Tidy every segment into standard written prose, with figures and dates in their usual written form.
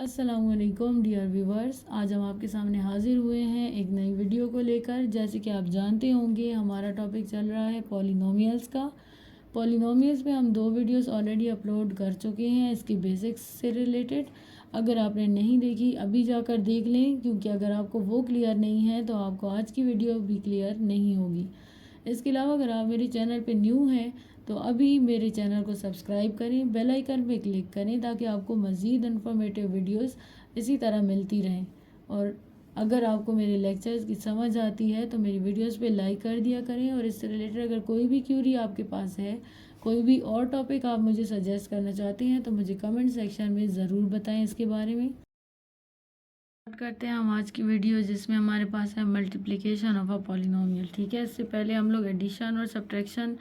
अस्सलामुअलैकुम dear viewers, आज हम आपके सामने हाजिर हुए हैं एक नई वीडियो को लेकर। जैसे कि आप जानते होंगे हमारा टॉपिक चल रहा है पॉलिनोमियल्स का। पॉलिनोमियल्स में हम 2 वीडियोस ऑलरेडी अपलोड कर चुके हैं इसकी बेसिक्स से रिलेटेड। अगर आपने नहीं देखी अभी जाकर देख लें, क्योंकि अगर आपको वो क्लियर नहीं है तो आपको आज की वीडियो भी क्लियर नहीं होगी। इसके अलावा अगर आप मेरे चैनल पे न्यू हैं तो अभी मेरे चैनल को सब्सक्राइब करें, बेल आइकन पे क्लिक करें ताकि आपको मज़ीद इन्फॉर्मेटिव वीडियोस इसी तरह मिलती रहें। और अगर आपको मेरे लेक्चर्स की समझ आती है तो मेरी वीडियोस पे लाइक कर दिया करें। और इससे रिलेटेड अगर कोई भी क्यूरी आपके पास है, कोई भी और टॉपिक आप मुझे सजेस्ट करना चाहते हैं तो मुझे कमेंट सेक्शन में ज़रूर बताएं इसके बारे में। स्टार्ट करते हैं हम आज की वीडियो, जिसमें हमारे पास है मल्टीप्लिकेशन ऑफ अ पॉलिनोमियल। ठीक है, इससे पहले हम लोग एडिशन और सब्ट्रैक्शन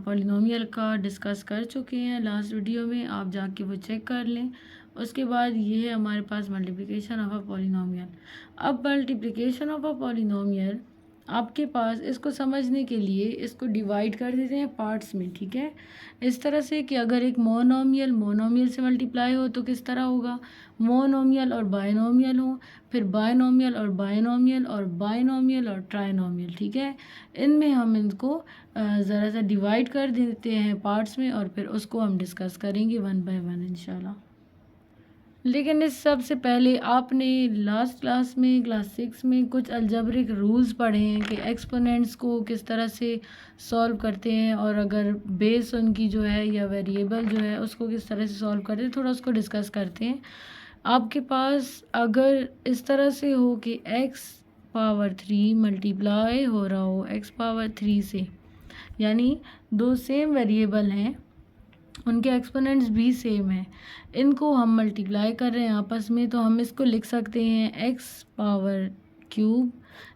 पॉलिनोमियल का डिस्कस कर चुके हैं लास्ट वीडियो में, आप जाके वो चेक कर लें। उसके बाद ये है हमारे पास मल्टीप्लिकेशन ऑफ अ पॉलिनोमियल। अब मल्टीप्लिकेशन ऑफ अ पॉलिनोमियल आपके पास, इसको समझने के लिए इसको डिवाइड कर देते हैं पार्ट्स में। ठीक है, इस तरह से कि अगर एक मोनोमियल से मल्टीप्लाई हो तो किस तरह होगा, मोनोमियल और बायनोमियल हो, फिर बायनोमियल और बायनोमियल और बायनोमियल और ट्राइनोमियल। ठीक है, इनमें हम इनको ज़रा सा डिवाइड कर देते हैं पार्ट्स में और फिर उसको हम डिस्कस करेंगे वन बाय वन इंशाल्लाह। लेकिन इस सब से पहले आपने लास्ट क्लास में क्लास 6 में कुछ अलजेब्रिक रूल्स पढ़े हैं कि एक्सपोनेंट्स को किस तरह से सॉल्व करते हैं, और अगर बेस उनकी जो है या वेरिएबल जो है उसको किस तरह से सॉल्व करते हैं, थोड़ा उसको डिस्कस करते हैं। आपके पास अगर इस तरह से हो कि x पावर 3 मल्टीप्लाई हो रहा हो x पावर 3 से, यानी दो सेम वेरिएबल हैं, उनके एक्सपोनेंट्स भी सेम है, इनको हम मल्टीप्लाई कर रहे हैं आपस में, तो हम इसको लिख सकते हैं x पावर क्यूब,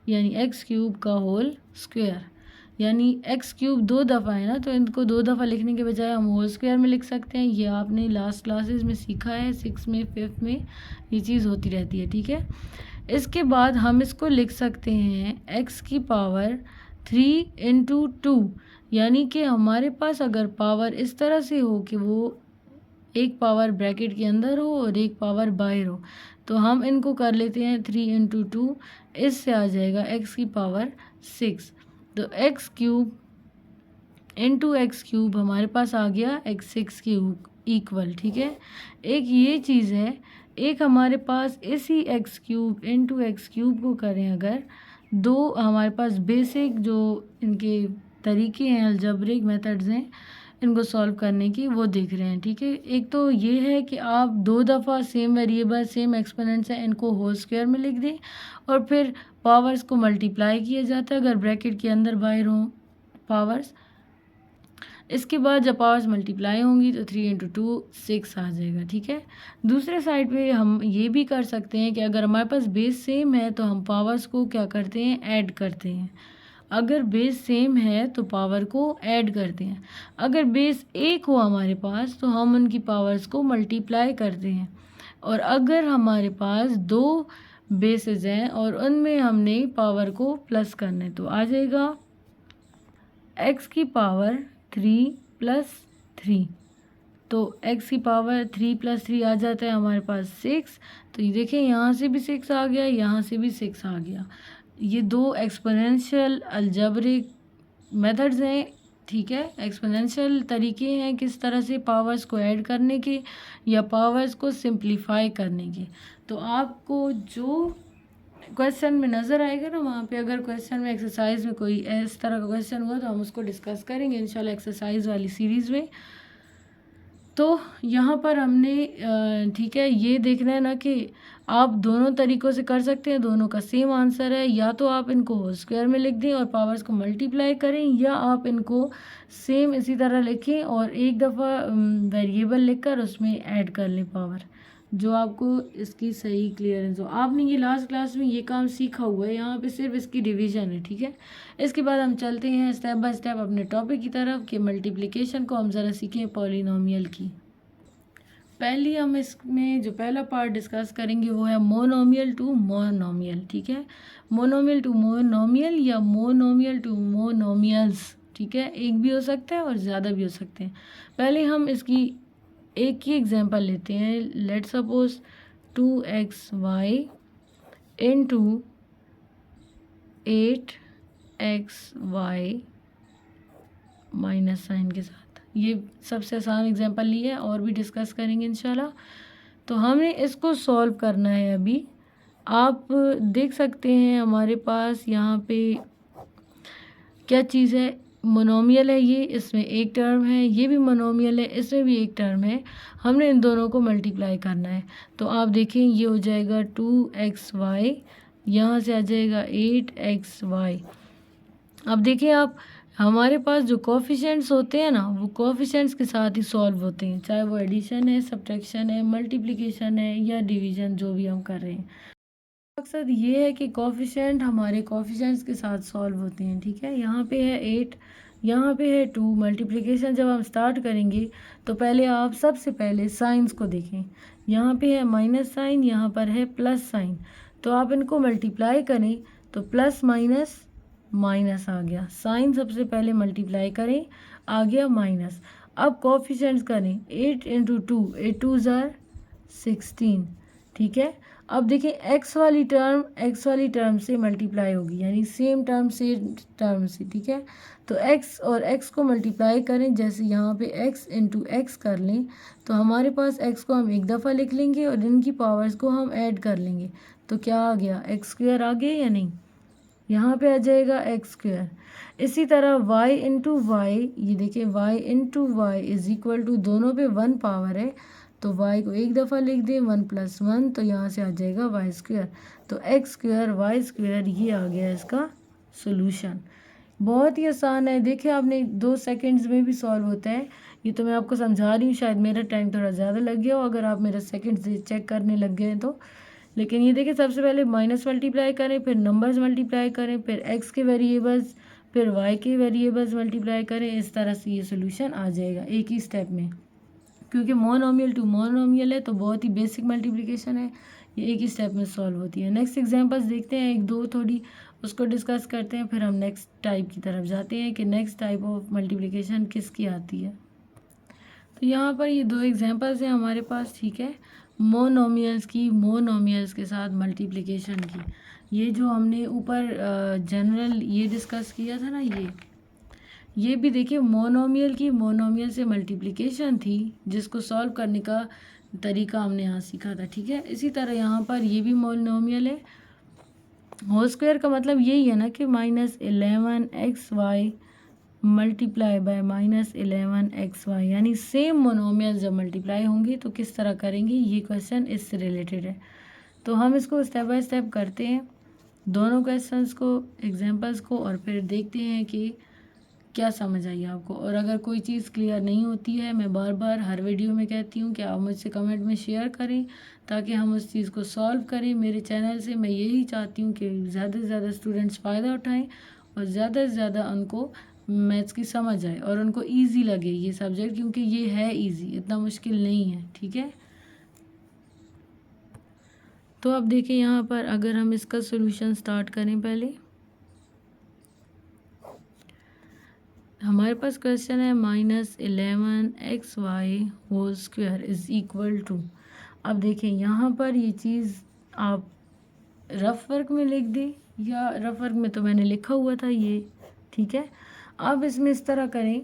यानी x क्यूब का होल स्क्वायर। यानी x क्यूब 2 दफ़ा है ना, तो इनको 2 दफ़ा लिखने के बजाय हम होल स्क्वायर में लिख सकते हैं। ये आपने लास्ट क्लासेस में सीखा है, 6 में 5 में ये चीज़ होती रहती है। ठीक है, इसके बाद हम इसको लिख सकते हैं x की पावर 3 इंटू 2, यानी कि हमारे पास अगर पावर इस तरह से हो कि वो एक पावर ब्रैकेट के अंदर हो और एक पावर बाहर हो, तो हम इनको कर लेते हैं 3 इंटू 2, इससे आ जाएगा x की पावर 6। तो x cube into x cube हमारे पास आ गया x6 के इक्वल। ठीक है, एक ये चीज़ है। एक हमारे पास इसी x cube into x cube को करें अगर, दो हमारे पास बेसिक जो इनके तरीके हैं, अलजेब्रिक मेथड्स हैं इनको सॉल्व करने की, वो देख रहे हैं। ठीक है, एक तो ये है कि आप 2 दफ़ा सेम वेरिएबल सेम एक्सपोनेंट्स हैं इनको होल स्क्वायर में लिख दें, और फिर पावर्स को मल्टीप्लाई किया जाता है अगर ब्रैकेट के अंदर बाहर हों पावर्स। इसके बाद जब पावर्स मल्टीप्लाई होंगी तो 3 इंटू 2 6 आ जाएगा। ठीक है, दूसरे साइड पे हम ये भी कर सकते हैं कि अगर हमारे पास बेस सेम है तो हम पावर्स को क्या करते हैं, ऐड करते हैं। अगर बेस सेम है तो पावर को ऐड करते हैं, अगर बेस एक हो हमारे पास तो हम उनकी पावर्स को मल्टीप्लाई करते हैं। और अगर हमारे पास 2 बेसेस हैं और उनमें हमने पावर को प्लस करना है, तो आ जाएगा x की पावर 3 प्लस 3, तो x की पावर 3 प्लस 3 आ जाता है हमारे पास 6। तो ये देखें, यहाँ से भी 6 आ गया, यहाँ से भी 6 आ गया। ये 2 एक्सपोनेंशियल अलजेब्रिक मेथड्स हैं। ठीक है, एक्सपोनेंशियल तरीके हैं किस तरह से पावर्स को ऐड करने के या पावर्स को सिंप्लीफाई करने के। तो आपको जो क्वेश्चन में नज़र आएगा ना, वहाँ पे अगर क्वेश्चन में एक्सरसाइज में कोई इस तरह का क्वेश्चन हुआ तो हम उसको डिस्कस करेंगे इंशाल्लाह एक्सरसाइज वाली सीरीज़ में। तो यहाँ पर हमने ठीक है, ये देखना है ना कि आप दोनों तरीक़ों से कर सकते हैं, दोनों का सेम आंसर है। या तो आप इनको होल स्क्वायर में लिख दें और पावर्स को मल्टीप्लाई करें, या आप इनको सेम इसी तरह लिखें और एक दफ़ा वेरिएबल लिखकर उसमें ऐड कर लें पावर, जो आपको इसकी सही क्लियरेंस हो। आपने ये लास्ट क्लास में ये काम सीखा हुआ है, यहाँ पे सिर्फ इसकी रिवीजन है। ठीक है, इसके बाद हम चलते हैं स्टेप बाय स्टेप अपने टॉपिक की तरफ कि मल्टीप्लिकेशन को हम ज़रा सीखें पॉलिनोमियल की। पहली हम इसमें जो पहला पार्ट डिस्कस करेंगे वो है मोनोमियल टू मोनोमियल। ठीक है, मोनोमियल टू मोनोमियल या मोनोमियल टू मोनोमियल्स। ठीक है, एक भी हो सकता है और ज़्यादा भी हो सकते हैं। पहले हम इसकी एक ही एग्जांपल लेते हैं। Let suppose 2xy into 8xy minus sign के साथ। ये सबसे आसान एग्जांपल लिया है, और भी डिस्कस करेंगे इंशाल्लाह। तो हमें इसको सॉल्व करना है। अभी आप देख सकते हैं हमारे पास यहाँ पे क्या चीज़ है, मोनोमियल है ये, इसमें एक टर्म है, ये भी मोनोमियल है, इसमें भी एक टर्म है। हमने इन दोनों को मल्टीप्लाई करना है। तो आप देखें ये हो जाएगा 2xy, यहाँ से आ जाएगा 8xy। अब देखिए आप, हमारे पास जो कोफिशिएंट्स होते हैं ना, वो कोफिशिएंट्स के साथ ही सॉल्व होते हैं, चाहे वो एडिशन है, सब्ट्रैक्शन है, मल्टीप्लिकेशन है या डिवीज़न, जो भी हम कर रहे हैं। मकसद ये है कि कोफिशिएंट हमारे कोफिशिएंट्स के साथ सॉल्व होते हैं। ठीक है, यहाँ पे है 8, यहाँ पे है 2। मल्टीप्लिकेशन जब हम स्टार्ट करेंगे तो पहले आप सबसे पहले साइंस को देखें। यहाँ पे है माइनस साइन, यहाँ पर है प्लस साइन। तो आप इनको मल्टीप्लाई करें तो प्लस माइनस माइनस आ गया। साइन सबसे पहले मल्टीप्लाई करें, आ गया माइनस। अब कोफिशिएंट्स करें, 8 इंटू 2, 8 2 ज़ार 16। ठीक है, अब देखिए x वाली टर्म से मल्टीप्लाई होगी, यानी सेम टर्म से टर्म से। ठीक है, तो x और x को मल्टीप्लाई करें, जैसे यहाँ पे x इंटू एक्स कर लें तो हमारे पास x को हम एक दफ़ा लिख लेंगे और इनकी पावर्स को हम ऐड कर लेंगे। तो क्या आ गया, एक्स स्क्वायर आ गया या नहीं, यहाँ पे आ जाएगा एक्स स्क्वायर। इसी तरह y इंटू वाई, ये देखिए y into Y is equal to, दोनों पे 1 पावर है तो y को एक दफ़ा लिख दें, 1 + 1, तो यहाँ से आ जाएगा वाई स्क्वायर। तो एक्स स्क्वायर वाई स्क्वायर, ये आ गया इसका सोल्यूशन। बहुत ही आसान है, देखिए आपने 2 सेकंड्स में भी सॉल्व होता है। ये तो मैं आपको समझा रही हूँ, शायद मेरा टाइम थोड़ा ज़्यादा लग गया हो अगर आप मेरा सेकंड से चेक करने लग गए तो। लेकिन ये देखिए सबसे पहले माइनस मल्टीप्लाई करें, फिर नंबर्स मल्टीप्लाई करें, फिर एक्स के वेरिएबल्स, फिर वाई के वेरिएबल्स मल्टीप्लाई करें। इस तरह से ये सोल्यूशन आ जाएगा एक ही स्टेप में, क्योंकि मोनोमियल टू मोनोमियल है तो बहुत ही बेसिक मल्टीप्लिकेशन है, ये एक ही स्टेप में सॉल्व होती है। नेक्स्ट एग्जांपल्स देखते हैं, एक दो थोड़ी उसको डिस्कस करते हैं, फिर हम नेक्स्ट टाइप की तरफ जाते हैं कि नेक्स्ट टाइप ऑफ मल्टीप्लिकेशन किसकी आती है। तो यहाँ पर ये 2 एग्जांपल्स हैं हमारे पास। ठीक है, मोनोमियल्स की, मोनोमियल्स के साथ मल्टीप्लिकेशन की। ये जो हमने ऊपर जनरल ये डिस्कस किया था ना, ये भी देखिए मोनोमियल की, मोनोमियल से मल्टीप्लिकेशन थी, जिसको सॉल्व करने का तरीका हमने यहाँ सीखा था। ठीक है, इसी तरह यहाँ पर ये भी मोनोमियल है। होल स्क्वायर का मतलब यही है ना कि -11xy मल्टीप्लाई बाय -11xy, यानी सेम मोनोमियल जब मल्टीप्लाई होंगे तो किस तरह करेंगे, ये क्वेश्चन इससे रिलेटेड है। तो हम इसको स्टेप बाय स्टेप करते हैं, दोनों क्वेश्चंस को, एग्जांपल्स को, और फिर देखते हैं कि क्या समझ आई आपको। और अगर कोई चीज़ क्लियर नहीं होती है, मैं बार बार हर वीडियो में कहती हूँ कि आप मुझसे कमेंट में शेयर करें ताकि हम उस चीज़ को सॉल्व करें। मेरे चैनल से मैं यही चाहती हूँ कि ज़्यादा से ज़्यादा स्टूडेंट्स फ़ायदा उठाएं और ज़्यादा से ज़्यादा उनको मैथ्स की समझ आए और उनको ईजी लगे ये सब्जेक्ट, क्योंकि ये है ईजी, इतना मुश्किल नहीं है। ठीक है, तो अब देखें यहाँ पर अगर हम इसका सोल्यूशन स्टार्ट करें, पहले हमारे पास क्वेश्चन है -11xy whole square is equal to. अब देखें यहाँ पर ये चीज़ आप रफ वर्क में लिख दें, या रफ वर्क में तो मैंने लिखा हुआ था ये। ठीक है, अब इसमें इस तरह करें,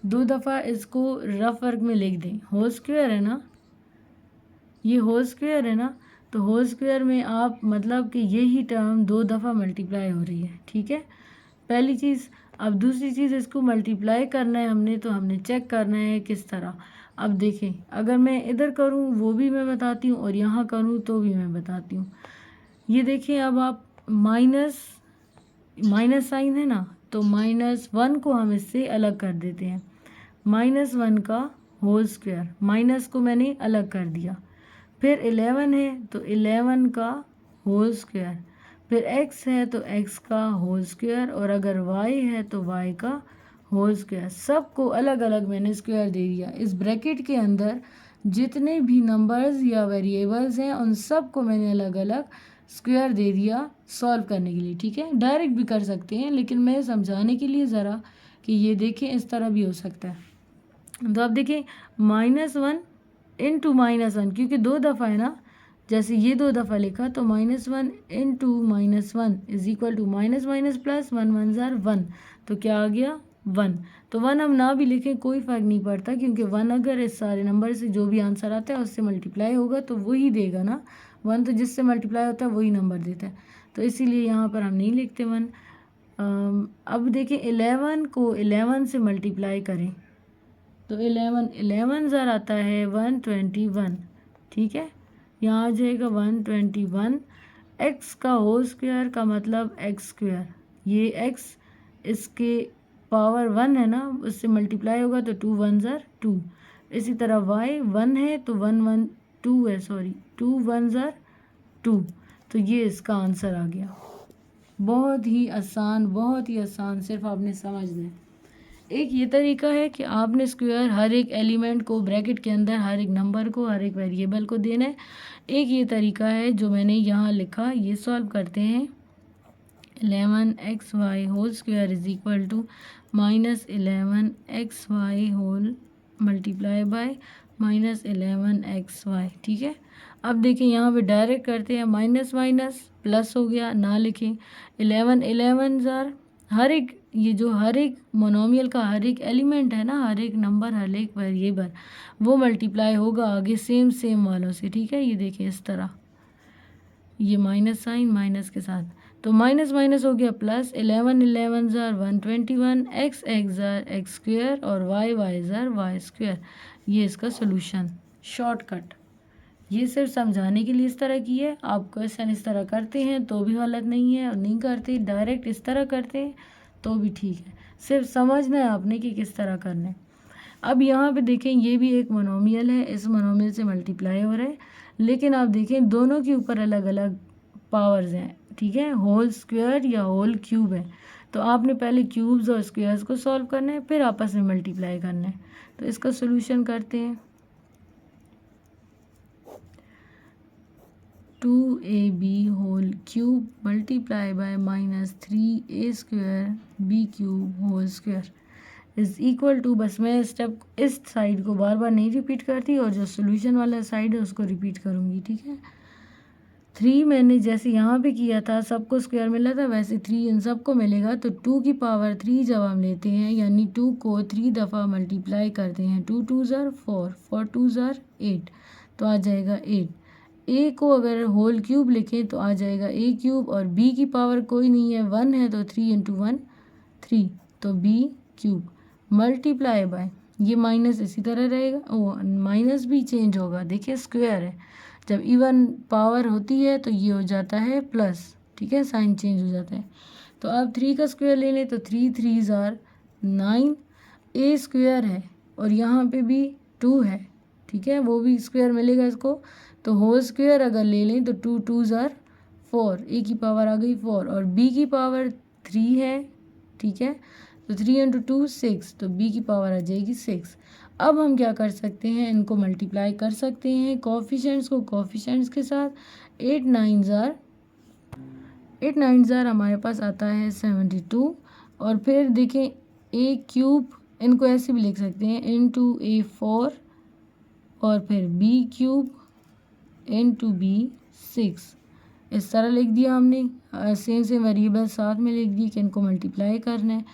2 दफ़ा इसको रफ वर्क में लिख दें। होल स्क्वायर है ना, ये होल स्क्वायर है ना, तो होल स्क्वायर में आप मतलब कि यही टर्म 2 दफ़ा मल्टीप्लाई हो रही है। ठीक है, पहली चीज़। अब दूसरी चीज़, इसको मल्टीप्लाई करना है हमने, तो हमने चेक करना है किस तरह। अब देखें, अगर मैं इधर करूं वो भी मैं बताती हूँ और यहाँ करूं तो भी मैं बताती हूँ। ये देखिए, अब आप माइनस साइन है ना, तो -1 को हम इससे अलग कर देते हैं। -1 का होल स्क्वायर, माइनस को मैंने अलग कर दिया। फिर 11 है तो 11 का होल स्क्वायर, फिर x है तो x का होल स्क्वायर, और अगर y है तो y का होल स्क्वायर। सबको अलग अलग मैंने स्क्वायर दे दिया। इस ब्रैकेट के अंदर जितने भी नंबर्स या वेरिएबल्स हैं उन सब को मैंने अलग अलग स्क्वायर दे दिया सॉल्व करने के लिए। ठीक है, डायरेक्ट भी कर सकते हैं, लेकिन मैं समझाने के लिए ज़रा कि ये देखें इस तरह भी हो सकता है। तो आप देखें, -1 इंटू -1, क्योंकि 2 दफ़ा है ना, जैसे ये 2 दफ़ा लिखा तो -1 into -1 is equal to minus minus plus, 1 1 ज़ार 1, तो क्या आ गया 1। तो 1 हम ना भी लिखें कोई फ़र्क नहीं पड़ता, क्योंकि 1 अगर इस सारे नंबर से जो भी आंसर आता है उससे मल्टीप्लाई होगा तो वही देगा ना। 1 तो जिससे मल्टीप्लाई होता है वही नंबर देता है, तो इसीलिए यहाँ पर हम नहीं लिखते 1। अब देखिए 11 को 11 से मल्टीप्लाई करें तो 11 ज़ार आता है 121, ठीक है, यहाँ आ जाएगा 121। एक्स का होल स्क्वायर का मतलब एक्स स्क्वायर, ये एक्स इसके पावर 1 है ना, उससे मल्टीप्लाई होगा तो 2 1 ज़ार 2। इसी तरह वाई 1 है तो 1 1 2 है, सॉरी 2 1 ज़ार 2, तो ये इसका आंसर आ गया। बहुत ही आसान, सिर्फ आपने समझना है। एक ये तरीका है कि आपने स्क्वायर हर एक एलिमेंट को ब्रैकेट के अंदर, हर एक नंबर को, हर एक वेरिएबल को देना है। एक ये तरीका है जो मैंने यहाँ लिखा, ये सॉल्व करते हैं। 11xy whole square is equal to -11xy whole multiply by -11xy, ठीक है। अब देखें यहाँ पे डायरेक्ट करते हैं, माइनस माइनस प्लस हो गया, ना लिखें। 11 ज़ार हर एक, ये जो हर एक मोनोमियल का हर एक एलिमेंट है ना, हर एक नंबर, हर एक वेरिएबल, वो मल्टीप्लाई होगा आगे सेम वालों से, ठीक है। ये देखिए इस तरह, ये माइनस साइन माइनस के साथ, तो माइनस माइनस हो गया प्लस। 11 ज़ार 121, एक्स ज़ार एक्स स्क्वायर और वाई ज़ार वाई स्क्वायर। ये इसका सोल्यूशन शॉर्टकट, ये सिर्फ समझाने के लिए इस तरह की है। आप क्वेश्चन इस तरह करते हैं तो भी गलत नहीं है, और नहीं करते डायरेक्ट इस तरह करते हैं तो भी ठीक है, सिर्फ समझना है आपने कि किस तरह करना है। अब यहाँ पे देखें, ये भी एक मोनोमियल है, इस मोनोमियल से मल्टीप्लाई हो रहा है, लेकिन आप देखें दोनों के ऊपर अलग अलग पावर्स हैं, ठीक है, होल स्क्वायर या होल क्यूब है। तो आपने पहले क्यूब्स और स्क्वायर्स को सॉल्व करना है, फिर आपस में मल्टीप्लाई करना है। तो इसका सोल्यूशन करते हैं। 2ab whole cube multiply by -3a square b cube whole square is equal to, बस मैं स्टेप इस साइड को बार बार नहीं रिपीट करती, और जो सोल्यूशन वाला साइड है उसको रिपीट करूँगी, ठीक है। 3 मैंने जैसे यहाँ पे किया था, सबको स्क्वायर मिला था, वैसे 3 इन सबको मिलेगा। तो 2 की पावर 3 जब हम लेते हैं, यानी 2 को 3 दफ़ा मल्टीप्लाई करते हैं, 2 2 ज़ार 4, 4 2 ज़ार 8, तो आ जाएगा 8। ए को अगर होल क्यूब लिखें तो आ जाएगा ए क्यूब, और बी की पावर कोई नहीं है, 1 है, तो 3 इंटू 1 3, तो बी क्यूब मल्टीप्लाई बाय, ये माइनस इसी तरह रहेगा, ओ माइनस भी चेंज होगा, देखिए स्क्वायर है, जब इवन पावर होती है तो ये हो जाता है प्लस, ठीक है, साइन चेंज हो जाता है। तो अब 3 का स्क्वायर ले लें तो 3 3 ज़ार 9, ए स्क्वायर है और यहाँ पे भी 2 है, ठीक है, वो भी स्क्वायर मिलेगा इसको। तो होल स्क्वायर अगर ले लें तो 2 2 ज़ार 4, ए की पावर आ गई 4, और बी की पावर 3 है, ठीक है, तो 3 इंटू 2 6, तो बी की पावर आ जाएगी 6। अब हम क्या कर सकते हैं, इनको मल्टीप्लाई कर सकते हैं, कोफिशिएंट्स को कोफिशिएंट्स के साथ। 8 9 ज़ार हमारे पास आता है 72, और फिर देखें ए क्यूब, इनको ऐसे भी लिख सकते हैं, इंटू ए 4, और फिर बी क्यूब इंटू बी 6, इस तरह लिख दिया हमने। सेम वेरिएबल साथ में लिख दिए कि इनको मल्टीप्लाई करना है।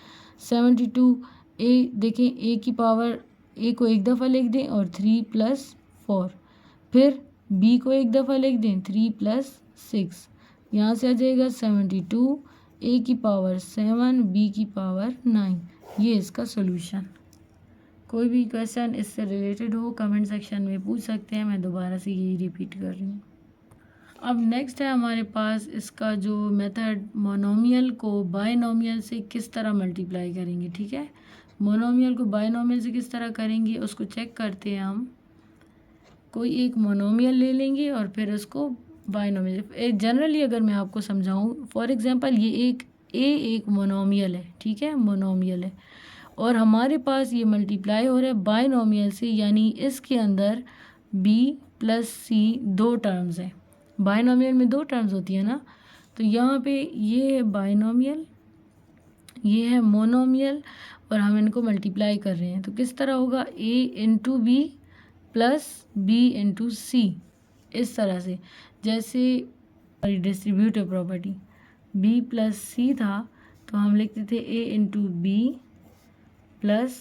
72 ए, देखें ए की पावर, ए को एक दफ़ा लिख दें और 3 + 4, फिर बी को एक दफ़ा लिख दें 3 + 6, यहाँ से आ जाएगा 72, ए की पावर 7, बी की पावर 9। ये इसका सोल्यूशन। कोई भी क्वेश्चन इससे रिलेटेड हो कमेंट सेक्शन में पूछ सकते हैं, मैं दोबारा से यही रिपीट कर रही हूँ। अब नेक्स्ट है हमारे पास इसका जो मेथड, मोनोमियल को बायनोमियल से किस तरह मल्टीप्लाई करेंगे, ठीक है। मोनोमियल को बायनोमियल से किस तरह करेंगे उसको चेक करते हैं हम। कोई एक मोनोमियल ले लेंगे और फिर उसको बायनोमियल, जनरली अगर मैं आपको समझाऊँ, फॉर एग्जांपल ये एक मोनोमियल है, ठीक है, मोनोमियल है, और हमारे पास ये मल्टीप्लाई हो रहा है बायनोमियल से, यानी इसके अंदर b + c 2 टर्म्स हैं। बायनोमियल में 2 टर्म्स होती है ना, तो यहाँ पे ये है बायनोमियल, ये है मोनोमियल, और हम इनको मल्टीप्लाई कर रहे हैं। तो किस तरह होगा, a into B plus B into C, इस तरह से। जैसे distributive property B plus C था तो हम लिखते थे A into B plus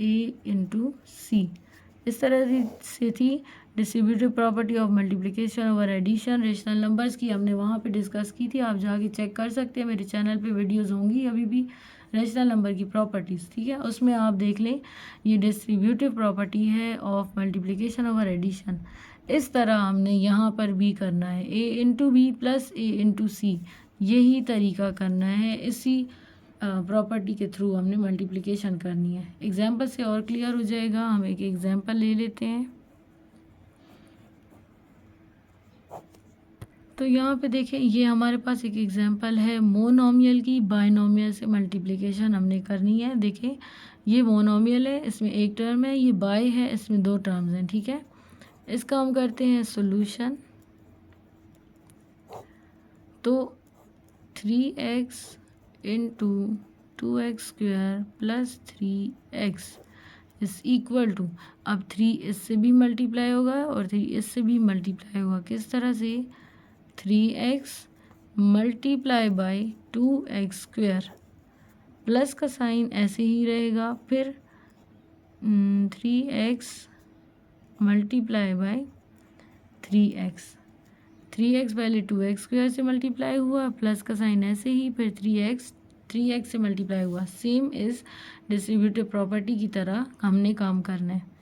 A into C, इस तरह से थी distributive property of multiplication over addition rational numbers की, हमने वहाँ पे डिस्कस की थी। आप जाके चेक कर सकते हैं, मेरे चैनल पे वीडियोस होंगी अभी भी रेशनल नंबर की प्रॉपर्टीज़, ठीक है, उसमें आप देख लें। ये डिस्ट्रीब्यूटिव प्रॉपर्टी है ऑफ मल्टीप्लिकेशन ओवर एडिशन। इस तरह हमने यहाँ पर भी करना है, ए into B plus A into सी, यही तरीका करना है। इसी प्रॉपर्टी के थ्रू हमने मल्टीप्लिकेशन करनी है। एग्जाम्पल से और क्लियर हो जाएगा। हम एक एग्जाम्पल ले लेते हैं। तो यहाँ पे देखें, ये हमारे पास एक एग्जांपल है मोनोमियल की बायनोमियल से मल्टीप्लिकेशन हमने करनी है। देखें, ये मोनोमियल है, इसमें एक टर्म है, ये बाय है, इसमें दो टर्म्स हैं, ठीक है। इसका हम करते हैं सॉल्यूशन। तो 3x into 2x² plus 3x is equal to, अब 3 इससे भी मल्टीप्लाई होगा और 3 इससे भी मल्टीप्लाई होगा। किस तरह से? 3x multiply by 2x² plus का साइन ऐसे ही रहेगा, फिर 3x मल्टीप्लाई बाय 3x पहले 2x² से मल्टीप्लाई हुआ, प्लस का साइन ऐसे ही, फिर 3x से मल्टीप्लाई हुआ। सेम इस डिस्ट्रीब्यूटिव प्रॉपर्टी की तरह हमने काम करना है।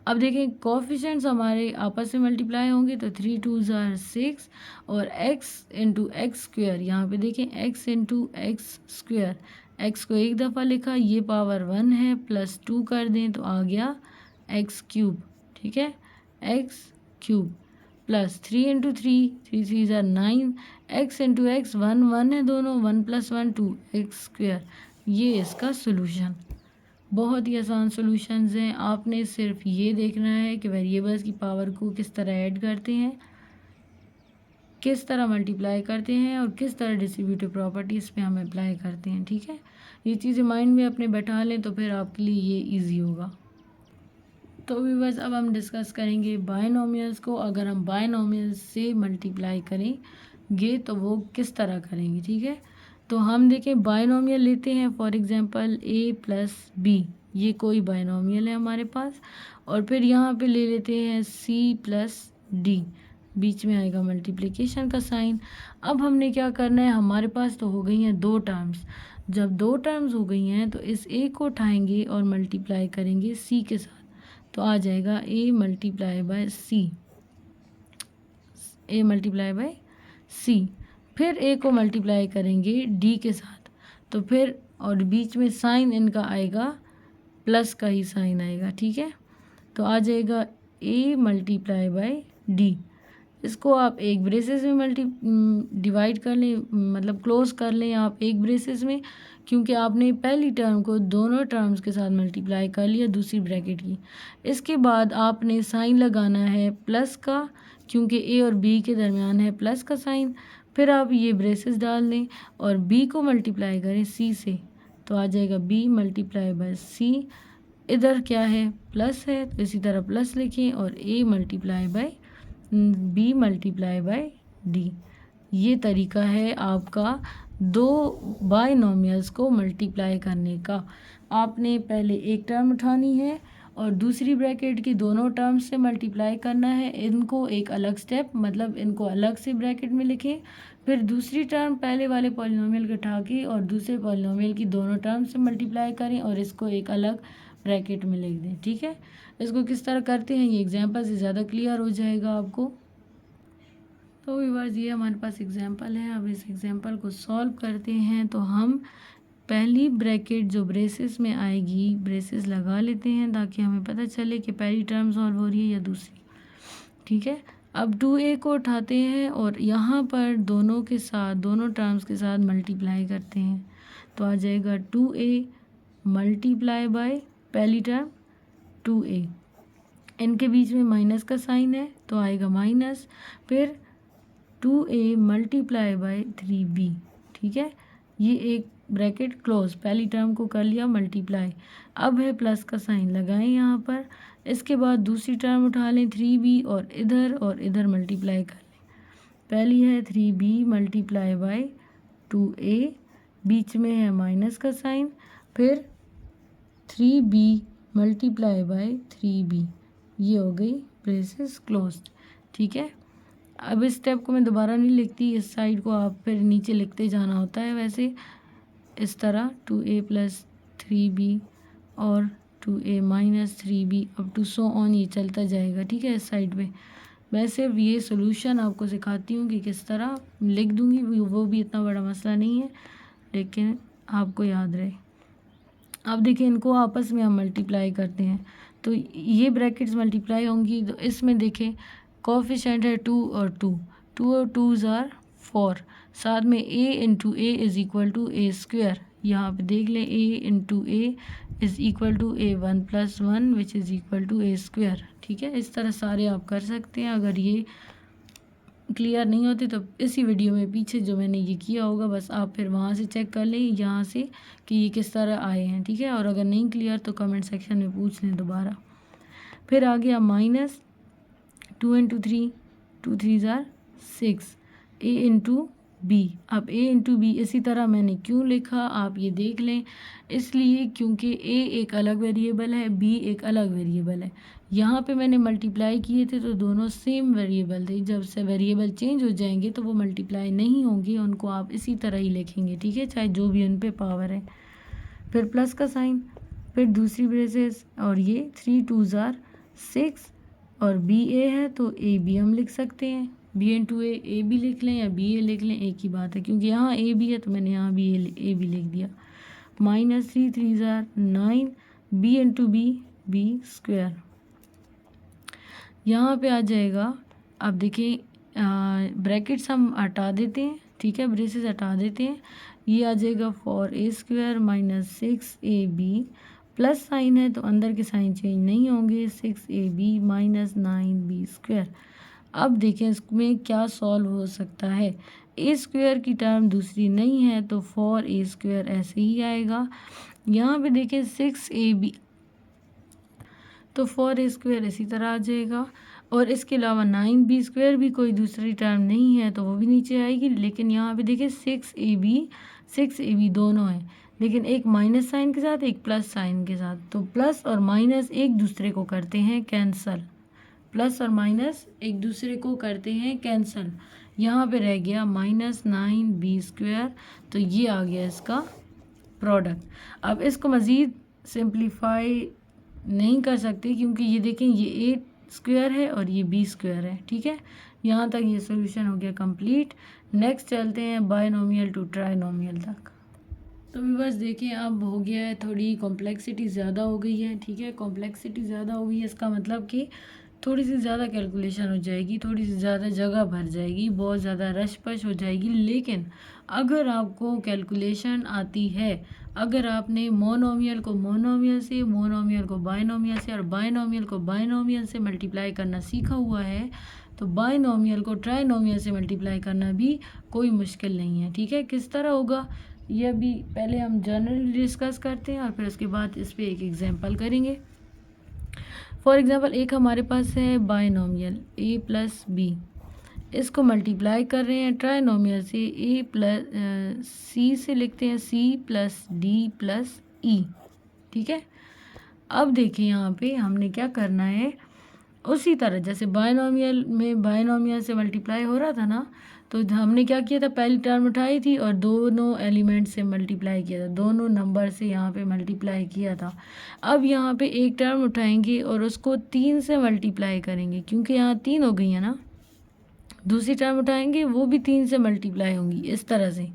अब देखें, कोएफिशिएंट्स हमारे आपस में मल्टीप्लाई होंगे तो 3 2 ज़ार 6 और x इंटू x², यहाँ पे देखें x इंटू x², x को एक दफ़ा लिखा, ये पावर 1 है, प्लस 2 कर दें तो आ गया x³ ठीक है, x³ प्लस 3 इंटू 3 3 ज़ार 9, x इंटू x 1 1 है दोनों, 1 + 1 2 x²। ये इसका सोल्यूशन। बहुत ही आसान सॉल्यूशंस हैं। आपने सिर्फ ये देखना है कि वेरिएबल्स की पावर को किस तरह ऐड करते हैं, किस तरह मल्टीप्लाई करते हैं और किस तरह डिस्ट्रीब्यूटिव प्रॉपर्टीज़ पे हम अप्लाई करते हैं, ठीक है। ये चीज़ें माइंड में अपने बैठा लें तो फिर आपके लिए ये इजी होगा। तो व्यूअर्स, अब हम डिस्कस करेंगे बायनोमियल्स को। अगर हम बायनोमियल्स से मल्टीप्लाई करेंगे तो वो किस तरह करेंगे, ठीक है। तो हम देखें, बायनोमियल लेते हैं, for example a plus b, ये कोई बायनोमियल है हमारे पास, और फिर यहाँ पे ले लेते हैं c प्लस d, बीच में आएगा मल्टीप्लिकेशन का साइन। अब हमने क्या करना है, हमारे पास तो हो गई हैं दो टर्म्स। जब दो टर्म्स हो गई हैं तो इस a को उठाएंगे और मल्टीप्लाई करेंगे c के साथ, तो आ जाएगा a मल्टीप्लाई बाय c। फिर a को मल्टीप्लाई करेंगे d के साथ, तो फिर और बीच में साइन इनका आएगा, प्लस का ही साइन आएगा, ठीक है। तो आ जाएगा a मल्टीप्लाई बाय d। इसको आप एक ब्रेसेस में डिवाइड कर लें, मतलब क्लोज कर लें आप एक ब्रेसेस में, क्योंकि आपने पहली टर्म को दोनों टर्म्स के साथ मल्टीप्लाई कर लिया दूसरी ब्रैकेट की। इसके बाद आपने साइन लगाना है प्लस का, क्योंकि a और b के दरमियान है प्लस का साइन। फिर आप ये ब्रेसेस डाल दें और b को मल्टीप्लाई करें c से, तो आ जाएगा b मल्टीप्लाई बाय c। इधर क्या है, प्लस है, तो इसी तरह प्लस लिखें, और a multiply by b multiply by d। ये तरीका है आपका दो बायनोमियल्स को मल्टीप्लाई करने का। आपने पहले एक टर्म उठानी है और दूसरी ब्रैकेट की दोनों टर्म्स से मल्टीप्लाई करना है। इनको एक अलग स्टेप, मतलब इनको अलग से ब्रैकेट में लिखें, फिर दूसरी टर्म पहले वाले पॉलिनोमियल को उठा के और दूसरे पॉलिनोमियल की दोनों टर्म से मल्टीप्लाई करें और इसको एक अलग ब्रैकेट में लिख दें, ठीक है। इसको किस तरह करते हैं, ये एग्जाम्पल से ज़्यादा क्लियर हो जाएगा आपको। तो व्यूअर्स, ये हमारे पास एग्जाम्पल है। अब इस एग्जाम्पल को सॉल्व करते हैं। तो हम पहली ब्रैकेट जो ब्रेसेस में आएगी, ब्रेसेस लगा लेते हैं ताकि हमें पता चले कि पहली टर्म सॉल्व हो रही है या दूसरी, ठीक है। अब 2a को उठाते हैं और यहाँ पर दोनों के साथ, दोनों टर्म्स के साथ मल्टीप्लाई करते हैं, तो आ जाएगा 2a मल्टीप्लाई बाय पहली टर्म 2a, इनके बीच में माइनस का साइन है तो आएगा माइनस, फिर 2a मल्टीप्लाई बाय 3b, ठीक है। ये एक ब्रैकेट क्लोज, पहली टर्म को कर लिया मल्टीप्लाई। अब है प्लस का साइन, लगाएं यहाँ पर, इसके बाद दूसरी टर्म उठा लें 3b और इधर मल्टीप्लाई कर लें। पहली है 3b मल्टीप्लाई बाय 2a, बीच में है माइनस का साइन, फिर 3b मल्टीप्लाई बाय 3b, ये हो गई ब्रेसेस क्लोज्ड। ठीक है, अब इस स्टेप को मैं दोबारा नहीं लिखती, इस साइड को आप फिर नीचे लिखते जाना होता है वैसे इस तरह 2a प्लस 3b और 2a माइनस 3b अब टू सो ऑन, ये चलता जाएगा। ठीक है, इस साइड पे मैं सिर्फ ये सोल्यूशन आपको सिखाती हूँ कि किस तरह लिख दूँगी, वो भी इतना बड़ा मसला नहीं है, लेकिन आपको याद रहे। अब देखिए इनको आपस में हम मल्टीप्लाई करते हैं तो ये ब्रैकेट्स मल्टीप्लाई होंगी, तो इसमें देखें कोफिशिएंट है 2 और 2, 2 और 2 आर 4, साथ में a into A is equal to A square. यहाँ पे देख लें a into A is equal to a 1 + 1 which is equal to a square. ठीक है, इस तरह सारे आप कर सकते हैं। अगर ये क्लियर नहीं होती तो इसी वीडियो में पीछे जो मैंने ये किया होगा बस आप फिर वहाँ से चेक कर लें यहाँ से कि ये किस तरह आए हैं। ठीक है, और अगर नहीं क्लियर तो कमेंट सेक्शन में पूछ लें दोबारा। फिर आ गया minus 2 into 3, 2 3 are 6, a into B. अब a इंटू बी इसी तरह मैंने क्यों लिखा आप ये देख लें, इसलिए क्योंकि a एक अलग वेरिएबल है, b एक अलग वेरिएबल है। यहाँ पे मैंने मल्टीप्लाई किए थे तो दोनों सेम वेरिएबल थे, जब से वेरिएबल चेंज हो जाएंगे तो वो मल्टीप्लाई नहीं होंगे, उनको आप इसी तरह ही लिखेंगे। ठीक है, चाहे जो भी उन पे पावर है। फिर प्लस का साइन, फिर दूसरी ब्रेसेस, और ये 3 2 आर 6 और बी ए है तो ए बी हम लिख सकते हैं, बी इंटू ए बी लिख लें या बी ए लिख लें, एक ही बात है, क्योंकि यहाँ ए बी है तो मैंने यहाँ बी ए बी लिख दिया। Minus 3 3 are 9, B into B square. यहाँ पे आ जाएगा, अब देखिए ब्रैकेट्स हम हटा देते हैं। ठीक है, ब्रेसेस हटा देते हैं, ये आ जाएगा 4a² minus 6ab, plus sign है तो अंदर के साइन चेंज नहीं होंगे, 6ab माइनस 9b²। अब देखें इसमें क्या सॉल्व हो सकता है, a² की टर्म दूसरी नहीं है तो 4a² ऐसे ही आएगा। यहाँ पे देखें 6ab तो 4a² इसी तरह आ जाएगा, और इसके अलावा 9b² भी कोई दूसरी टर्म नहीं है तो वो भी नीचे आएगी। लेकिन यहाँ पे देखिए 6ab दोनों हैं, लेकिन एक माइनस साइन के साथ एक प्लस साइन के साथ, तो प्लस और माइनस एक दूसरे को करते हैं कैंसल, प्लस और माइनस एक दूसरे को करते हैं कैंसल। यहाँ पे रह गया माइनस 9b², तो ये आ गया इसका प्रोडक्ट। अब इसको मज़ीद सिंप्लीफाई नहीं कर सकते क्योंकि ये देखें ये a² है और ये b² है। ठीक है, यहाँ तक ये सॉल्यूशन हो गया कंप्लीट। नेक्स्ट चलते हैं बायनोमियल टू ट्राइनोमियल तक। तो बस देखें अब हो गया है, थोड़ी कॉम्प्लेक्सिटी ज़्यादा हो गई है। ठीक है, कॉम्प्लेक्सिटी ज़्यादा हो गई है, इसका मतलब कि थोड़ी सी ज़्यादा कैलकुलेशन हो जाएगी, थोड़ी सी ज़्यादा जगह भर जाएगी, बहुत ज़्यादा रश पश हो जाएगी। लेकिन अगर आपको कैलकुलेशन आती है, अगर आपने मोनोमियल को मोनोमियल से, मोनोमियल को बायनोमियल से और बायनोमियल को बायनोमियल से मल्टीप्लाई करना सीखा हुआ है तो बायनोमियल को ट्राइनोमियल से मल्टीप्लाई करना भी कोई मुश्किल नहीं है। ठीक है, किस तरह होगा ये अभी पहले हम जनरली डिस्कस करते हैं और फिर उसके बाद इस पर एक एग्जांपल करेंगे। फॉर एग्जांपल एक हमारे पास है बायनोमियल a प्लस बी, इसको मल्टीप्लाई कर रहे हैं ट्राइनोमियल से, a प्लस सी से लिखते हैं c प्लस डी प्लस ई। ठीक है, अब देखिए यहाँ पे हमने क्या करना है, उसी तरह जैसे बायनोमियल में बायनोमियल से मल्टीप्लाई हो रहा था ना, तो हमने क्या किया था, पहली टर्म उठाई थी और दोनों एलिमेंट से मल्टीप्लाई किया था, दोनों नंबर से यहाँ पे मल्टीप्लाई किया था। अब यहाँ पे एक टर्म उठाएंगे और उसको 3 से मल्टीप्लाई करेंगे, क्योंकि यहाँ 3 हो गई है ना, दूसरी टर्म उठाएंगे वो भी 3 से मल्टीप्लाई होंगी, इस तरह से।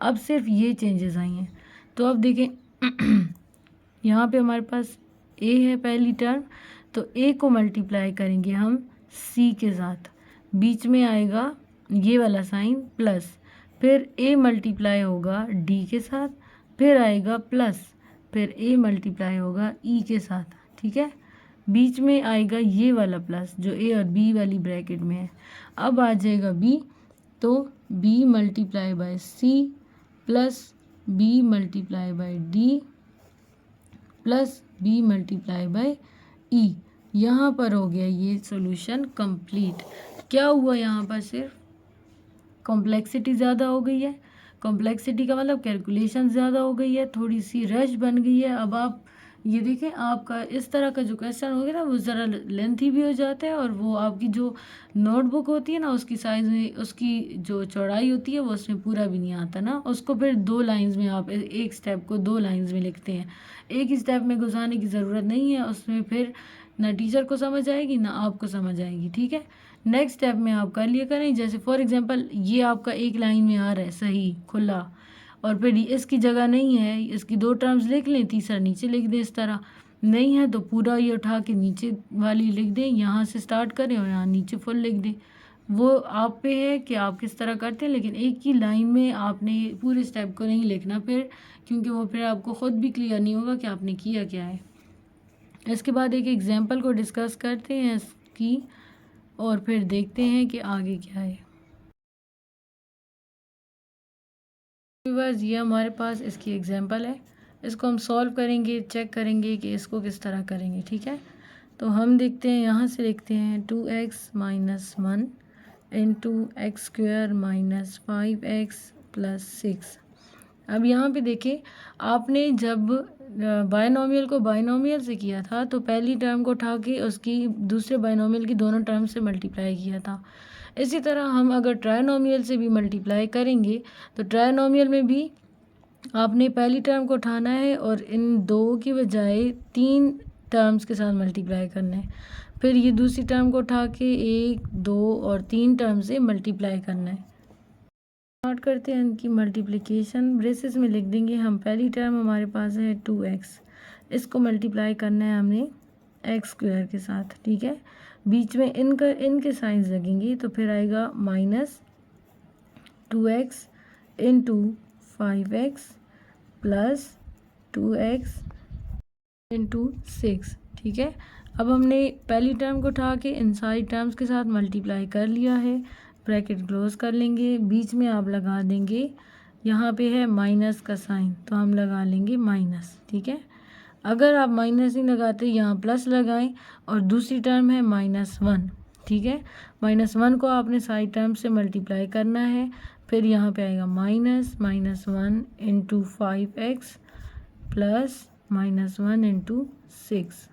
अब सिर्फ ये चेंजेस आई हैं, तो अब देखें यहाँ पे हमारे पास a है पहली टर्म, तो a को मल्टीप्लाई करेंगे हम c के साथ, बीच में आएगा ये वाला साइन प्लस, फिर a मल्टीप्लाई होगा d के साथ, फिर आएगा प्लस, फिर a मल्टीप्लाई होगा e के साथ। ठीक है, बीच में आएगा ये वाला प्लस जो a और b वाली ब्रैकेट में है। अब आ जाएगा b, तो b multiply by c plus b multiply by d plus b multiply by e, यहाँ पर हो गया ये सॉल्यूशन कंप्लीट। क्या हुआ यहाँ पर, सिर्फ कॉम्प्लेक्सिटी ज़्यादा हो गई है। कॉम्प्लेक्सिटी का मतलब कैलकुलेशन ज़्यादा हो गई है, थोड़ी सी रश बन गई है। अब आप ये देखें, आपका इस तरह का जो क्वेश्चन हो गया ना वो ज़रा लेंथी भी हो जाता है, और वो आपकी जो नोटबुक होती है ना उसकी साइज़ में, उसकी जो चौड़ाई होती है वो उसमें पूरा भी नहीं आता ना। उसको फिर 2 लाइंस में, आप एक स्टेप को 2 लाइंस में लिखते हैं। एक स्टेप में घुसाने की ज़रूरत नहीं है, उसमें फिर ना टीचर को समझ आएगी ना आपको समझ आएगी। ठीक है, नेक्स्ट स्टेप में आप कर लिया करें। जैसे फॉर एग्जांपल ये आपका एक लाइन में आ रहा है सही खुला, और फिर इसकी जगह नहीं है, इसकी 2 टर्म्स लिख लें, तीसरा नीचे लिख दें। इस तरह नहीं है तो पूरा ये उठा के नीचे वाली लिख दें, यहाँ से स्टार्ट करें और यहाँ नीचे फुल लिख दें। वो आप पे है कि आप किस तरह करते हैं, लेकिन एक ही लाइन में आपने पूरे स्टेप को नहीं लिखना फिर, क्योंकि वो फिर आपको ख़ुद भी क्लियर नहीं होगा कि आपने किया क्या है। इसके बाद एक एग्जाम्पल को डिस्कस करते हैं इसकी, और फिर देखते हैं कि आगे क्या है। व्यूअर्स, ये हमारे पास इसकी एग्जांपल है, इसको हम सॉल्व करेंगे, चेक करेंगे कि इसको किस तरह करेंगे। ठीक है, तो हम देखते हैं, यहाँ से लिखते हैं 2x - 1 into x square minus 5x plus 6। अब यहाँ पे देखें, आपने जब बायनोमियल को बायनोमियल से किया था तो पहली टर्म को उठा के उसकी दूसरे बायनोमियल की दोनों टर्म से मल्टीप्लाई किया था। इसी तरह हम अगर ट्रायनोमियल से भी मल्टीप्लाई करेंगे तो ट्रायनोमियल में भी आपने पहली टर्म को उठाना है और इन 2 की बजाय 3 टर्म्स के साथ मल्टीप्लाई करना है। फिर ये दूसरी टर्म को उठा के 1, 2 और 3 टर्म से मल्टीप्लाई करना है। स्टार्ट करते हैं इनकी मल्टीप्लिकेशन। ब्रेसेस में लिख देंगे हम, पहली टर्म हमारे पास है 2x, इसको मल्टीप्लाई करना है हमने एक्स स्क्वायर के साथ। ठीक है, बीच में इनके साइंस लगेंगे, तो फिर आएगा -2x into 5x plus 2x into 6। ठीक है, अब हमने पहली टर्म को उठा के इन सारी टर्म्स के साथ मल्टीप्लाई कर लिया है। ब्रैकेट क्लोज कर लेंगे, बीच में आप लगा देंगे, यहाँ पे है माइनस का साइन तो हम लगा लेंगे माइनस। ठीक है, अगर आप माइनस नहीं लगाते यहाँ प्लस लगाएं, और दूसरी टर्म है -1। ठीक है, -1 को आपने सारी टर्म से मल्टीप्लाई करना है, फिर यहाँ पे आएगा -1 इंटू 5x प्लस -1 इंटू 6।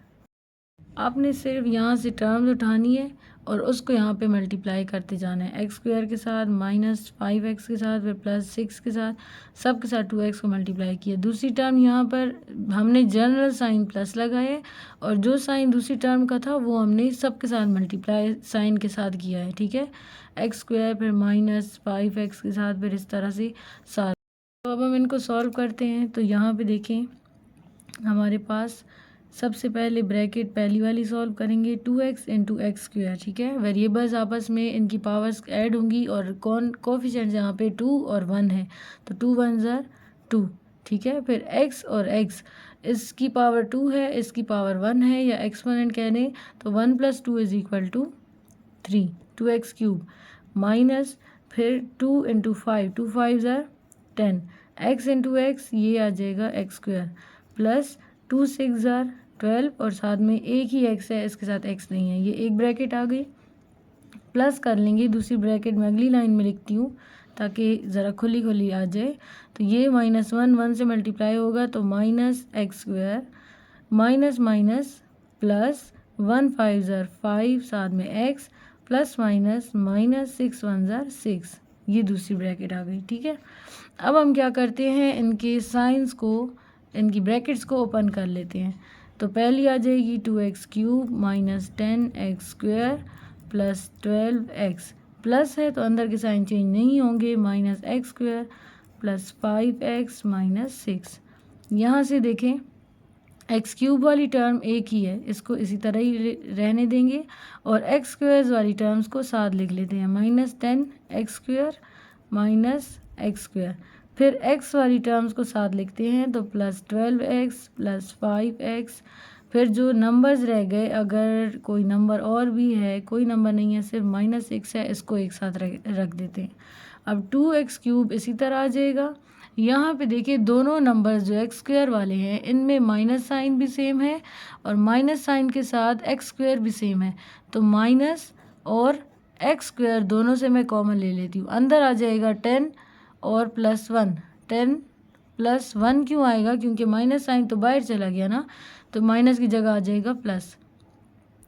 आपने सिर्फ यहाँ से टर्म्स उठानी है और उसको यहाँ पे मल्टीप्लाई करते जाना है, एक्स स्क्वायर के साथ -5x के साथ फिर +6 के साथ, सब के साथ 2x को मल्टीप्लाई किया। दूसरी टर्म यहाँ पर हमने जनरल साइन प्लस लगाया है, और जो साइन दूसरी टर्म का था वो हमने सब के साथ मल्टीप्लाई साइन के साथ किया है। ठीक है, एक्स स्क्वायर फिर -5x के साथ, फिर इस तरह से सारा। तो अब हम इनको सॉल्व करते हैं, तो यहाँ पर देखें हमारे पास सबसे पहले ब्रैकेट पहली वाली सॉल्व करेंगे, 2x इंटू एक्स स्क्वायर। ठीक है, वेरिएबल्स आपस में इनकी पावर्स ऐड होंगी, और कोफिशिएंट्स यहाँ पे 2 और 1 है, तो 2 1 ज़ा 2। ठीक है, फिर x और x, इसकी पावर 2 है, इसकी पावर 1 है, या एक्सपोनेंट कह दें, तो 1 + 2 = 3, 2x क्यूब माइनस फिर 2 इंटू 5, 2 5 ज़ा 10, x इंटू एक्स ये आ जाएगा एक्स स्क्वायर, प्लस 2 6 ज़ा 12, और साथ में एक ही x है, इसके साथ x नहीं है, ये एक ब्रैकेट आ गई। प्लस कर लेंगे, दूसरी ब्रैकेट में अगली लाइन में लिखती हूँ ताकि ज़रा खुली खुली आ जाए, तो ये -1 1 से मल्टीप्लाई होगा, तो -x square minus minus plus 1 5 ज़ा 5, साथ में x प्लस माइनस -6 1 ज़ा 6, ये दूसरी ब्रैकेट आ गई। ठीक है, अब हम क्या करते हैं, इनके साइंस को, इनकी ब्रैकेट्स को ओपन कर लेते हैं। तो पहली आ जाएगी 2x cube minus 10x square plus 12x, plus है तो अंदर के साइन चेंज नहीं होंगे, -x square plus 5x minus 6। यहाँ से देखें एक्स क्यूब वाली टर्म एक ही है, इसको इसी तरह ही रहने देंगे, और एक्स स्क्वायर्स वाली टर्म्स को साथ लिख लेते हैं, -10x square minus x square, फिर x वाली टर्म्स को साथ लिखते हैं, तो +12x प्लस 5x, फिर जो नंबर्स रह गए, अगर कोई नंबर और भी है, कोई नंबर नहीं है, सिर्फ -6 है, इसको एक साथ रख देते हैं। अब 2x³ इसी तरह आ जाएगा। यहाँ पे देखिए दोनों नंबर्स जो x² वाले हैं इनमें माइनस साइन भी सेम है और माइनस साइन के साथ x² भी सेम है, तो माइनस और x² दोनों से मैं कॉमन ले लेती हूँ। अंदर आ जाएगा 10 और +1। 10 + 1 क्यों आएगा, क्योंकि माइनस साइन तो बाहर चला गया ना, तो माइनस की जगह आ जाएगा प्लस।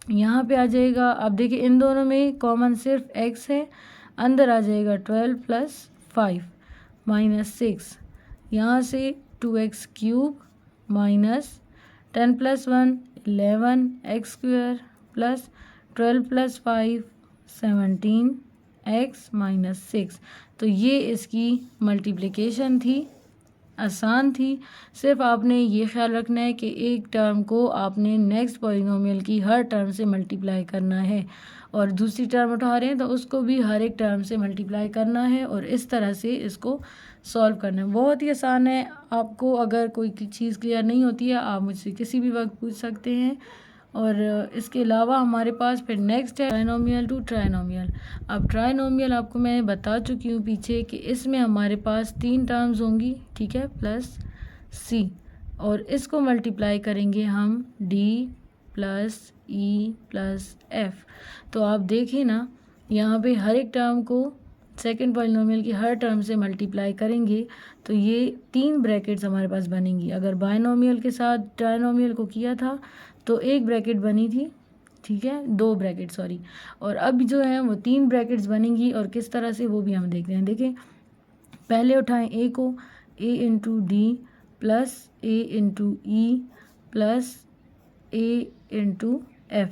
यहाँ पे आ जाएगा, अब देखिए इन दोनों में कॉमन सिर्फ x है, अंदर आ जाएगा 12 + 5 -6। यहाँ से 2x³ -10 + 1 11 x² + 12 + 5 17 x -6। तो ये इसकी मल्टीप्लिकेशन थी, आसान थी। सिर्फ आपने ये ख्याल रखना है कि एक टर्म को आपने नेक्स्ट पॉलिनोमियल की हर टर्म से मल्टीप्लाई करना है, और दूसरी टर्म उठा रहे हैं तो उसको भी हर एक टर्म से मल्टीप्लाई करना है, और इस तरह से इसको सॉल्व करना है। बहुत ही आसान है। आपको अगर कोई चीज़ क्लियर नहीं होती है आप मुझसे किसी भी वक्त पूछ सकते हैं। और इसके अलावा हमारे पास फिर नेक्स्ट है ट्राइनोमियल टू ट्राइनोमियल। अब ट्राइनोमियल आपको मैं बता चुकी हूँ पीछे कि इसमें हमारे पास 3 टर्म्स होंगी, ठीक है, प्लस c, और इसको मल्टीप्लाई करेंगे हम d + e + f। तो आप देखें ना, यहाँ पे हर एक टर्म को सेकंड पॉलिनोमियल की हर टर्म से मल्टीप्लाई करेंगे तो ये 3 ब्रैकेट्स हमारे पास बनेंगी। अगर बायनोमियल के साथ ट्राइनोमियल को किया था तो 1 ब्रैकेट बनी थी, ठीक है, 2 ब्रैकेट सॉरी, और अब जो है वो 3 ब्रैकेट्स बनेंगी। और किस तरह से वो भी हम देखते हैं। देखें, पहले उठाएं a को, a × d + a × e + a × f,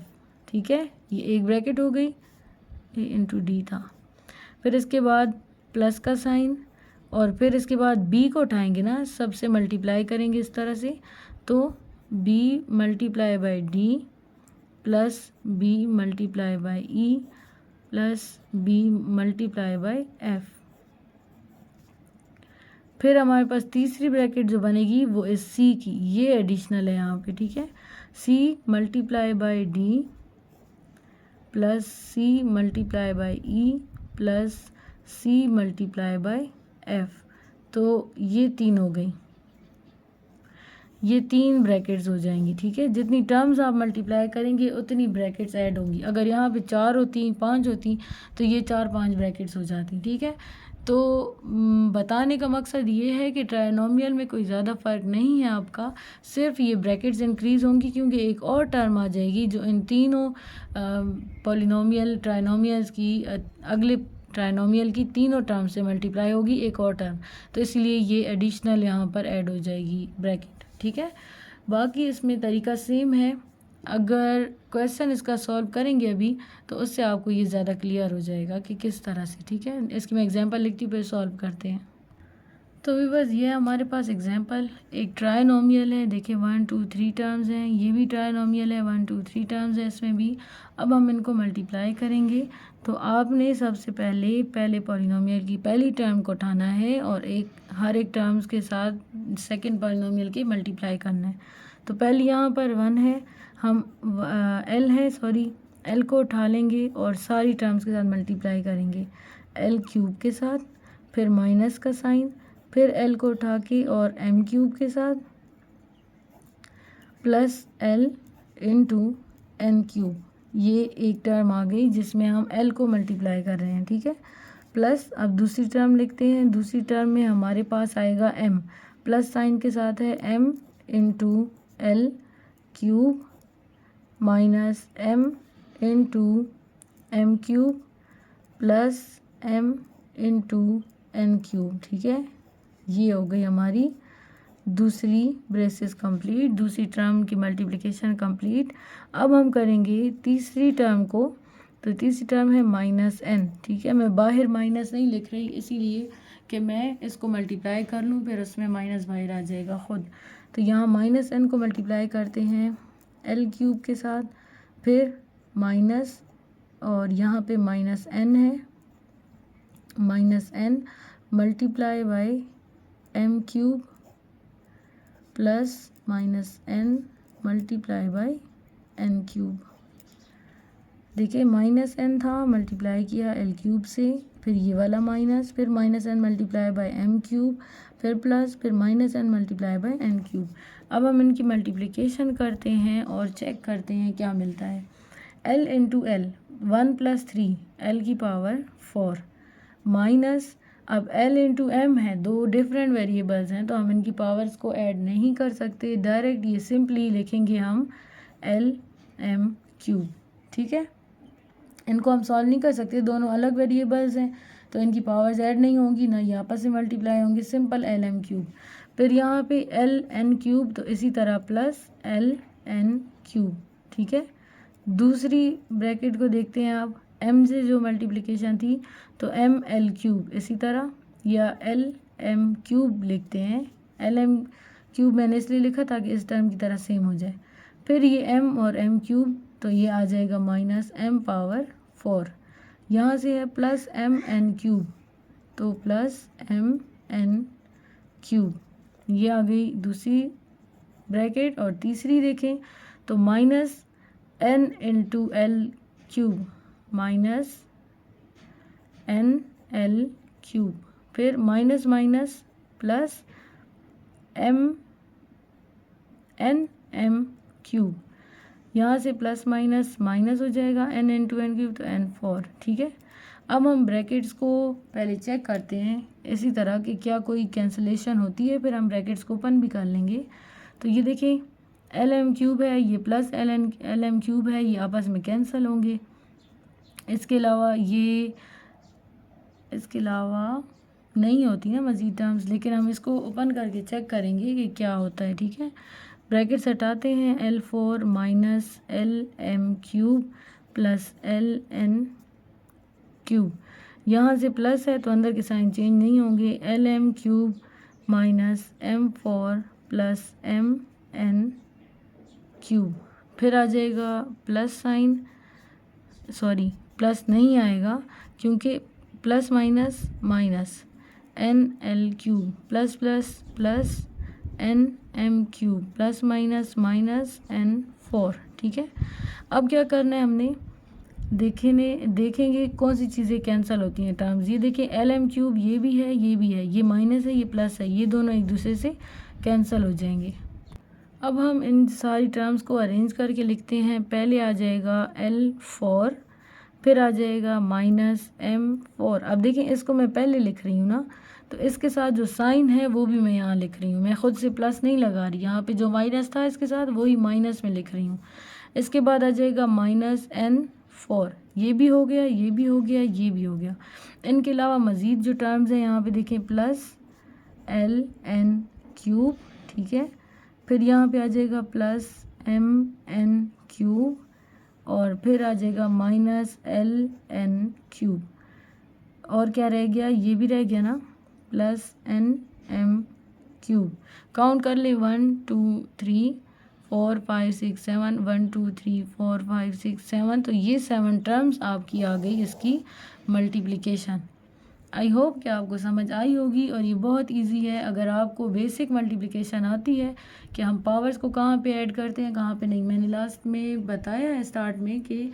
ठीक है, ये एक ब्रैकेट हो गई, a × d था। फिर इसके बाद प्लस का साइन, और फिर इसके बाद b को उठाएंगे ना, सबसे मल्टीप्लाई करेंगे इस तरह से, तो b × d + b × e + b × f। फिर हमारे पास तीसरी ब्रैकेट जो बनेगी वो इस c की, ये एडिशनल है यहाँ पे, ठीक है, c × d + c × e + c × f। तो ये 3 हो गई, ये 3 ब्रैकेट्स हो जाएंगी, ठीक है। जितनी टर्म्स आप मल्टीप्लाई करेंगे उतनी ब्रैकेट्स ऐड होंगी। अगर यहाँ पे 4 होती, 5 होती तो ये 4-5 ब्रैकेट्स हो जाती, ठीक है। तो बताने का मकसद ये है कि ट्राइनोमियल में कोई ज़्यादा फ़र्क नहीं है आपका, सिर्फ ये ब्रैकेट्स इंक्रीज़ होंगी क्योंकि एक और टर्म आ जाएगी जो इन तीनों पॉलिनोमियल ट्राइनोमियल्स की अगले ट्राइनोमियल की तीनों टर्म से मल्टीप्लाई होगी, एक और टर्म, तो इसलिए ये एडिशनल यहाँ पर ऐड हो जाएगी ब्रैकेट, ठीक है। बाकी इसमें तरीका सेम है। अगर क्वेश्चन इसका सॉल्व करेंगे अभी तो उससे आपको ये ज़्यादा क्लियर हो जाएगा कि किस तरह से, ठीक है। इसकी मैं एग्जांपल लिखती हूँ, फिर सॉल्व करते हैं। तो भी बस ये है हमारे पास एग्जांपल। एक ट्राइनोमियल है, देखिए 1 2 3 टर्म्स हैं, ये भी ट्राइनोमियल है, 1 2 3 टर्म्स है इसमें भी। अब हम इनको मल्टीप्लाई करेंगे तो आपने सबसे पहले पॉलिनोमियल की पहली टर्म को उठाना है और हर एक टर्म्स के साथ सेकंड पॉलिनोमियल के मल्टीप्लाई करना है। तो पहले यहाँ पर 1 है, हम एल को उठा लेंगे और सारी टर्म्स के साथ मल्टीप्लाई करेंगे l³ के साथ, फिर माइनस का साइन, फिर l को उठा के और m³ के साथ प्लस l × n³। ये एक टर्म आ गई जिसमें हम l को मल्टीप्लाई कर रहे हैं, ठीक है। प्लस अब दूसरी टर्म लिखते हैं। दूसरी टर्म में हमारे पास आएगा m, प्लस साइन के साथ है m × l³ minus m × m³ plus m × n³, ठीक है। ये हो गई हमारी दूसरी ब्रेसेस कंप्लीट, दूसरी टर्म की मल्टीप्लिकेशन कंप्लीट। अब हम करेंगे तीसरी टर्म को। तो तीसरी टर्म है -n, ठीक है। मैं बाहर माइनस नहीं लिख रही इसीलिए कि मैं इसको मल्टीप्लाई कर लूँ, फिर उसमें माइनस बाहर आ जाएगा ख़ुद। तो यहाँ -n को मल्टीप्लाई करते हैं l³ के साथ, फिर माइनस, और यहाँ पे -n है, -n × m³ plus -n multiply by N cube. देखिए -n था, मल्टीप्लाई किया l क्यूब से, फिर ये वाला माइनस, फिर -n multiply by m cube, फिर प्लस, फिर -n multiply by n cube. अब हम इनकी मल्टीप्लिकेशन करते हैं और चेक करते हैं क्या मिलता है। l इंटू l 1 + 3 l की पावर 4 माइनस, अब l इंटू m है, दो डिफरेंट वेरिएबल्स हैं तो हम इनकी पावर्स को ऐड नहीं कर सकते, डायरेक्ट ये सिंपली लिखेंगे हम l m क्यूब। ठीक है, इनको हम सॉल्व नहीं कर सकते, दोनों अलग वेरिएबल्स हैं तो इनकी पावर्स ऐड नहीं होंगी, ना ये आपस में मल्टीप्लाई होंगे, सिंपल एल एम क्यूब। फिर यहाँ पे एल एन क्यूब, तो इसी तरह प्लस एल एन क्यूब। ठीक है, दूसरी ब्रैकेट को देखते हैं आप, एम से जो मल्टीप्लिकेशन थी तो एम एल क्यूब इसी तरह, या एल एम क्यूब लिखते हैं। एल एम क्यूब मैंने इसलिए लिखा था कि इस टर्म की तरह सेम हो जाए। फिर ये m और m क्यूब, तो ये आ जाएगा -m पावर 4। यहाँ से है प्लस m n क्यूब, तो प्लस m n क्यूब, ये आ गई दूसरी ब्रैकेट। और तीसरी देखें तो -n into l cube minus n l cube, फिर minus minus plus m n m cube, यहाँ से प्लस माइनस माइनस हो जाएगा, n इंटू एन क्यूब तो n4। ठीक है, अब हम ब्रैकेट्स को पहले चेक करते हैं इसी तरह कि क्या कोई कैंसलेशन होती है, फिर हम ब्रैकेट्स को ओपन भी कर लेंगे। तो ये देखिए एल एम क्यूब है, ये प्लस एल एम क्यूब है, ये आपस में कैंसिल होंगे। इसके अलावा नहीं होती ना मज़ीद टर्म्स, लेकिन हम इसको ओपन करके चेक करेंगे कि क्या होता है। ठीक है, ब्रैकेट्स हटाते हैं, L4 minus L M cube plus L N cube, यहाँ से प्लस है तो अंदर के साइन चेंज नहीं होंगे, L M cube minus M4 plus M N cube, फिर आ जाएगा प्लस साइन, सॉरी प्लस नहीं आएगा क्योंकि plus minus minus N L cube plus plus plus N M cube plus minus minus n4। ठीक है, अब क्या करना है हमने, देखेंगे कौन सी चीज़ें कैंसिल होती हैं टर्म्स। ये देखिए एल एम क्यूब, ये भी है, ये भी है, ये माइनस है, ये प्लस है, ये दोनों एक दूसरे से कैंसिल हो जाएंगे। अब हम इन सारी टर्म्स को अरेंज करके लिखते हैं। पहले आ जाएगा L4, फिर आ जाएगा -M4। अब देखें इसको मैं पहले लिख रही हूँ ना, तो इसके साथ जो साइन है वो भी मैं यहाँ लिख रही हूँ, मैं ख़ुद से प्लस नहीं लगा रही, यहाँ पे जो माइनस था इसके साथ वही माइनस में लिख रही हूँ। इसके बाद आ जाएगा -N4, ये भी हो गया, ये भी हो गया, ये भी हो गया। इनके अलावा मज़ीद जो टर्म्स हैं यहाँ पे देखें, प्लस एल एन क्यूब। ठीक है, फिर यहाँ पे आ जाएगा प्लस एम एन क्यूब, और फिर आ जाएगा -एल एन क्यूब, और क्या रह गया, ये भी रह गया ना, plus N M cube. Count कर ले, 1 2 3 4 5 6 7, 1 2 3 4 5 6 7, तो ये 7 टर्म्स आपकी आ गई इसकी मल्टीप्लिकेशन। आई होप कि आपको समझ आई होगी, और ये बहुत इजी है। अगर आपको बेसिक मल्टीप्लिकेशन आती है कि हम पावर्स को कहाँ पे ऐड करते हैं कहाँ पे नहीं, मैंने लास्ट में बताया है स्टार्ट में कि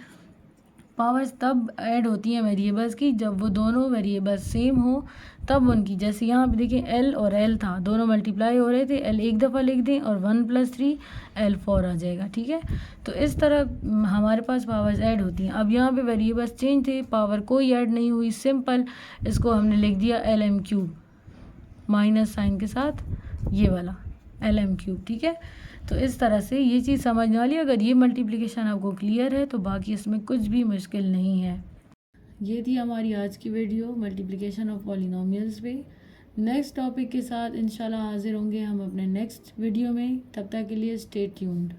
पावर्स तब ऐड होती हैं वेरिएबल्स की जब वो दोनों वेरिएबल्स सेम हो, तब उनकी, जैसे यहाँ पे देखिए एल और एल था, दोनों मल्टीप्लाई हो रहे थे, एल एक दफ़ा लिख दें और 1 + 3 L4 आ जाएगा। ठीक है, तो इस तरह हमारे पास पावर्स ऐड होती हैं। अब यहाँ पे वेरिएबल्स चेंज थे, पावर कोई ऐड नहीं हुई, सिंपल इसको हमने लिख दिया L M cube minus sign के साथ, ये वाला एल एम क्यूब। ठीक है, तो इस तरह से ये चीज़ समझने वाली। अगर ये मल्टीप्लिकेशन आपको क्लियर है तो बाकी इसमें कुछ भी मुश्किल नहीं है। ये थी हमारी आज की वीडियो मल्टीप्लिकेशन ऑफ पॉलिनोमियल्स पे। नेक्स्ट टॉपिक के साथ इंशाल्लाह हाजिर होंगे हम अपने नेक्स्ट वीडियो में। तब तक के लिए स्टे ट्यून्ड।